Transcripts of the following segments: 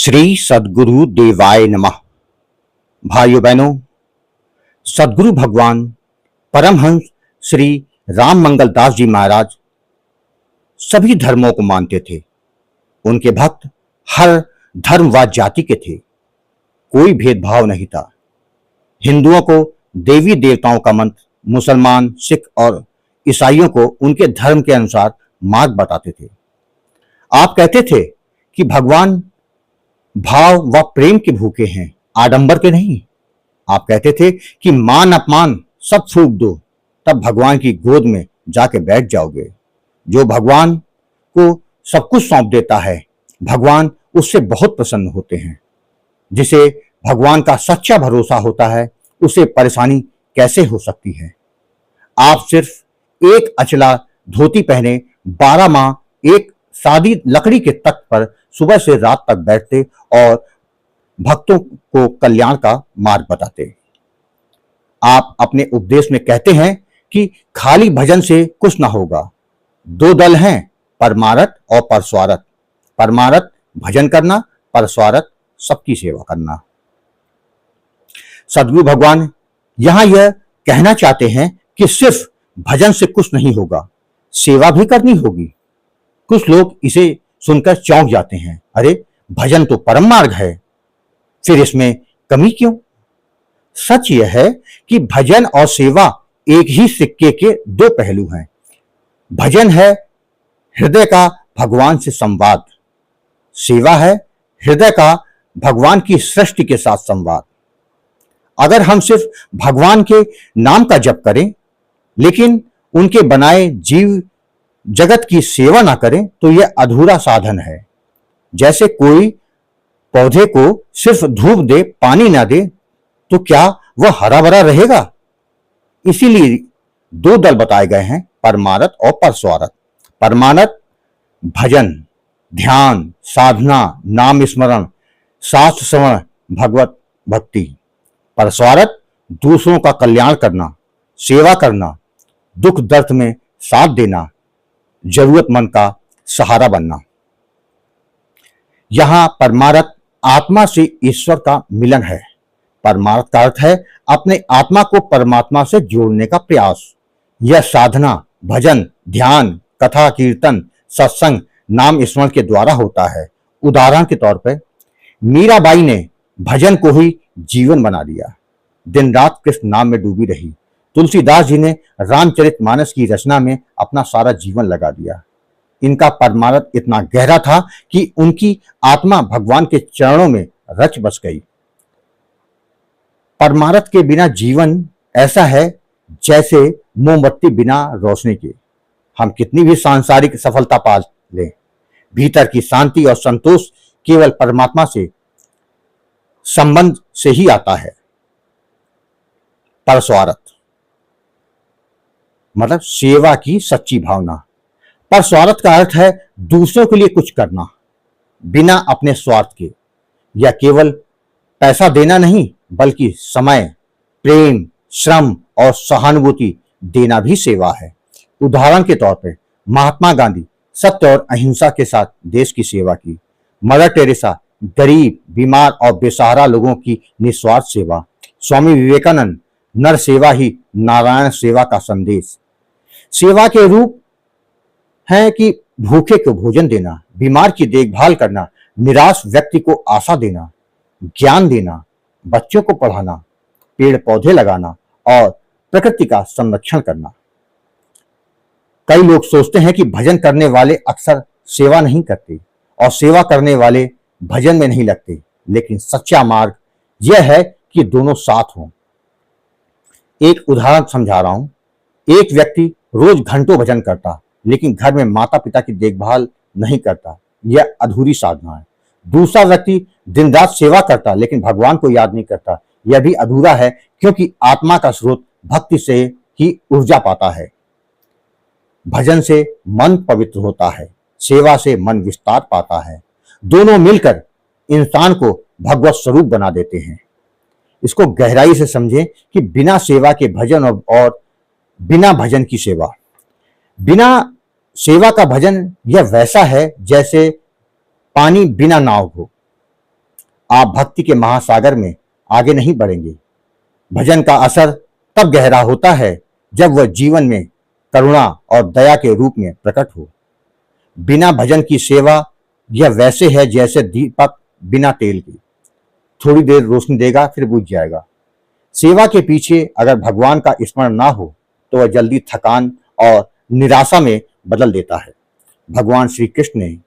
श्री सद्गुरु देवाय नमः। भाइयों बहनों, सद्गुरु भगवान परमहंस श्री राम मंगल दास जी महाराज सभी धर्मों को मानते थे। उनके भक्त हर धर्म व जाति के थे, कोई भेदभाव नहीं था। हिंदुओं को देवी देवताओं का मंत्र, मुसलमान, सिख और ईसाइयों को उनके धर्म के अनुसार मार्ग बताते थे। आप कहते थे कि भगवान भाव व प्रेम के भूखे हैं, आडंबर के नहीं। आप कहते थे कि मान अपमान सब फूंक दो, तब भगवान की गोद में जाके बैठ जाओगे। जो भगवान को सब कुछ सौंप देता है, भगवान उससे बहुत प्रसन्न होते हैं। जिसे भगवान का सच्चा भरोसा होता है, उसे परेशानी कैसे हो सकती है। आप सिर्फ एक अचला धोती पहने 12 माह एक सादी लकड़ी के तख्त पर सुबह से रात तक बैठते और भक्तों को कल्याण का मार्ग बताते। आप अपने उपदेश में कहते हैं कि खाली भजन से कुछ ना होगा। 2 दल हैं, परमारथ और परस्वारथ। परमारथ भजन करना, परस्वारथ सबकी सेवा करना। सद्गुरु भगवान यहां यह कहना चाहते हैं कि सिर्फ भजन से कुछ नहीं होगा, सेवा भी करनी होगी। कुछ लोग इसे सुनकर चौंक जाते हैं, अरे भजन तो परम मार्ग है, फिर इसमें कमी क्यों। सच यह है कि भजन और सेवा एक ही सिक्के के 2 पहलू हैं। भजन है हृदय का भगवान से संवाद, सेवा है हृदय का भगवान की सृष्टि के साथ संवाद। अगर हम सिर्फ भगवान के नाम का जप करें लेकिन उनके बनाए जीव जगत की सेवा ना करें तो यह अधूरा साधन है। जैसे कोई पौधे को सिर्फ धूप दे, पानी ना दे, तो क्या वह हरा भरा रहेगा। इसीलिए 2 दल बताए गए हैं, परमारथ और परस्वारथ। परमारथ भजन, ध्यान, साधना, नाम स्मरण, शास्त्र श्रवण, भगवत भक्ति। परस्वारथ दूसरों का कल्याण करना, सेवा करना, दुख दर्द में साथ देना, जरूरतमंद का सहारा बनना। यहां परमारथ आत्मा से ईश्वर का मिलन है। परमार्थ का अर्थ है अपने आत्मा को परमात्मा से जोड़ने का प्रयास। यह साधना भजन, ध्यान, कथा, कीर्तन, सत्संग, नाम स्मरण के द्वारा होता है। उदाहरण के तौर पर मीराबाई ने भजन को ही जीवन बना लिया, दिन रात कृष्ण नाम में डूबी रही। तुलसीदास जी ने रामचरितमानस की रचना में अपना सारा जीवन लगा दिया। इनका परमार्थ इतना गहरा था कि उनकी आत्मा भगवान के चरणों में रच बस गई। परमार्थ के बिना जीवन ऐसा है जैसे मोमबत्ती बिना रोशनी के। हम कितनी भी सांसारिक सफलता पा लें, भीतर की शांति और संतोष केवल परमात्मा से संबंध से ही आता है। परस्वारथ मतलब सेवा की सच्ची भावना। परस्वारथ का अर्थ है दूसरों के लिए कुछ करना बिना अपने स्वार्थ के। यह केवल पैसा देना नहीं, बल्कि समय, प्रेम, श्रम और सहानुभूति देना भी सेवा है। उदाहरण के तौर पर महात्मा गांधी सत्य और अहिंसा के साथ देश की सेवा की। मदर टेरेसा गरीब, बीमार और बेसहारा लोगों की निस्वार्थ सेवा। स्वामी विवेकानंद नर सेवा ही नारायण सेवा का संदेश। सेवा के रूप है कि भूखे को भोजन देना, बीमार की देखभाल करना, निराश व्यक्ति को आशा देना, ज्ञान देना, बच्चों को पढ़ाना, पेड़ पौधे लगाना और प्रकृति का संरक्षण करना। कई लोग सोचते हैं कि भजन करने वाले अक्सर सेवा नहीं करते और सेवा करने वाले भजन में नहीं लगते, लेकिन सच्चा मार्ग यह है कि दोनों साथ हों। एक उदाहरण समझा रहा हूं। एक व्यक्ति रोज घंटों भजन करता लेकिन घर में माता पिता की देखभाल नहीं करता, यह अधूरी साधना है। दूसरा व्यक्ति दिन रात सेवा करता लेकिन भगवान को याद नहीं करता, यह भी अधूरा है, क्योंकि आत्मा का स्रोत भक्ति से ही ऊर्जा पाता है। भजन से मन पवित्र होता है, सेवा से मन विस्तार पाता है। दोनों मिलकर इंसान को भगवत स्वरूप बना देते हैं। इसको गहराई से समझें कि बिना सेवा के भजन और बिना भजन की सेवा। बिना सेवा का भजन यह वैसा है जैसे पानी बिना नाव हो। आप भक्ति के महासागर में आगे नहीं बढ़ेंगे। भजन का असर तब गहरा होता है जब वह जीवन में करुणा और दया के रूप में प्रकट हो। बिना भजन की सेवा यह वैसे है जैसे दीपक बिना तेल के, थोड़ी देर रोशनी देगा फिर बुझ जाएगा। सेवा के पीछे अगर भगवान का स्मरण ना हो तो वह जल्दी थकान और निराशा में बदल देता है। भगवान श्री कृष्ण ने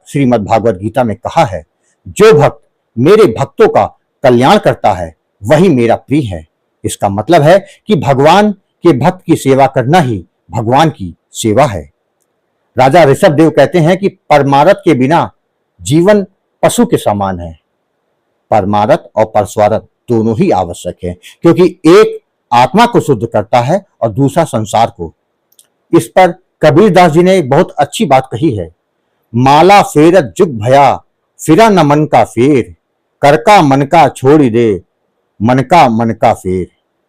श्रीमद् भागवत गीता में कहा है, जो भक्त मेरे भक्तों का कल्याण करता है वही मेरा प्रिय है। इसका मतलब है कि भगवान के भक्त की सेवा करना ही भगवान की सेवा है। राजा ऋषभ देव कहते हैं कि परमारथ के बिना जीवन पशु के समान है। परमारथ और परस्वारथ दोनों ही आवश्यक है, क्योंकि एक आत्मा को शुद्ध करता है और दूसरा संसार को। इस पर कबीरदास जी ने एक बहुत अच्छी बात कही है, माला फेरत जुग भया फिरा न मन का फेर, कर का मन का छोड़ दे मन का फेर।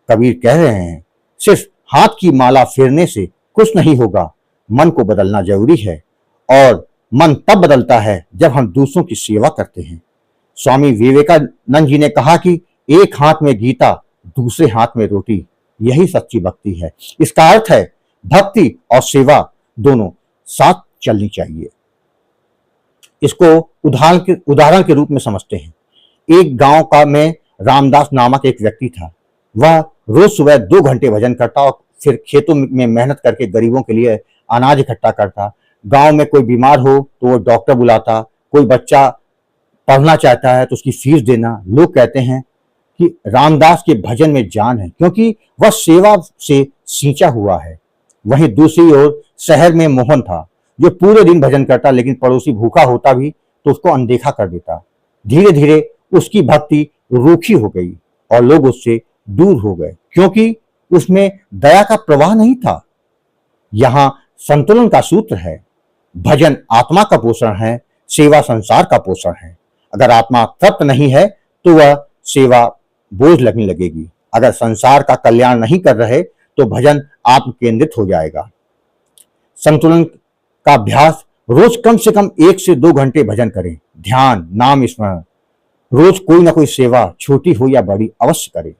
कबीर कह रहे हैं सिर्फ हाथ की माला फेरने से कुछ नहीं होगा, मन को बदलना जरूरी है, और मन तब बदलता है जब हम दूसरों की सेवा करते हैं। स्वामी विवेकानंद जी ने कहा कि एक हाथ में गीता दूसरे हाथ में रोटी, यही सच्ची भक्ति है। इसका अर्थ है भक्ति और सेवा दोनों साथ चलनी चाहिए। इसको उदाहरण के रूप में समझते हैं। एक गांव का में रामदास नामक एक व्यक्ति था। वह रोज सुबह 2 घंटे भजन करता और फिर खेतों में मेहनत करके गरीबों के लिए अनाज इकट्ठा करता। गांव में कोई बीमार हो तो वो डॉक्टर बुलाता, कोई बच्चा पढ़ना चाहता है तो उसकी फीस देना। लोग कहते हैं कि रामदास के भजन में जान है, क्योंकि वह सेवा से सींचा हुआ है। वहीं दूसरी ओर शहर में मोहन था, जो पूरे दिन भजन करता, लेकिन पड़ोसी भूखा होता भी तो उसको अनदेखा कर देता। धीरे धीरे उसकी भक्ति रूखी हो गई और लोग उससे दूर हो गए, क्योंकि उसमें दया का प्रवाह नहीं था। यहां संतुलन का सूत्र है। भजन आत्मा का पोषण है, सेवा संसार का पोषण है। अगर आत्मा तृप्त नहीं है तो वह सेवा बोझ लगने लगेगी। अगर संसार का कल्याण नहीं कर रहे तो भजन आत्म केंद्रित हो जाएगा। संतुलन का अभ्यास, रोज कम से कम 1 से 2 घंटे भजन करें। ध्यान, नाम स्मरण, रोज कोई ना कोई सेवा छोटी हो या बड़ी अवश्य करें।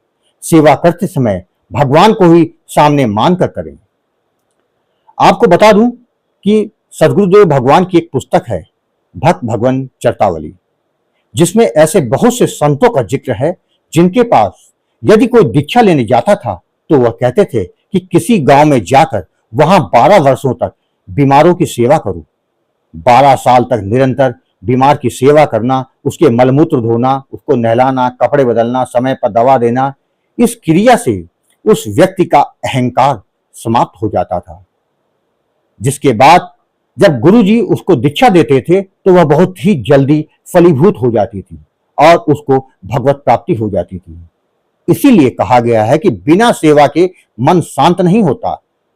सेवा करते समय भगवान को ही सामने मानकर करें। आपको बता दूं कि सदगुरुदेव भगवान की एक पुस्तक है, भक्त भगवान चरतावली, जिसमें ऐसे बहुत से संतों का जिक्र है जिनके पास यदि कोई दीक्षा लेने जाता था तो वह कहते थे कि किसी गांव में जाकर वहां 12 वर्षों तक बीमारों की सेवा करूं। 12 साल तक निरंतर बीमार की सेवा करना, उसके मलमूत्र धोना, उसको नहलाना, कपड़े बदलना, समय पर दवा देना, इस क्रिया से उस व्यक्ति का अहंकार समाप्त हो जाता था। जिसके बाद जब गुरुजी उसको दीक्षा देते थे तो वह बहुत ही जल्दी फलीभूत हो जाती थी और उसको भगवत प्राप्ति हो जाती थी। इसीलिए कहा गया है कि बिना सेवा के मन शांत नहीं होता,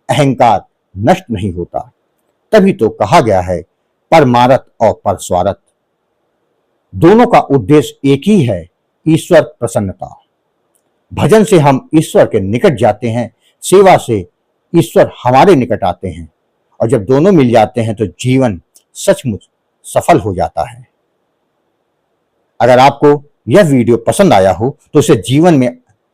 अहंकार नष्ट नहीं होता। तभी तो कहा गया है परमारथ और परस्वारथ दोनों का उद्देश्य एक ही है, ईश्वर प्रसन्नता। भजन से हम ईश्वर के निकट जाते हैं, सेवा से ईश्वर हमारे निकट आते हैं, और जब दोनों मिल जाते हैं तो जीवन सचमुच सफल हो जाता है। अगर आपको यह वीडियो पसंद आया हो तो इसे जीवन में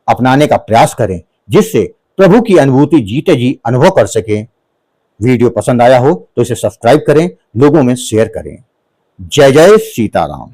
अपनाने का प्रयास करें, जिससे प्रभु की अनुभूति जीते जी अनुभव कर सकें। वीडियो पसंद आया हो तो इसे सब्सक्राइब करें, लोगों में शेयर करें। जय जय सीताराम।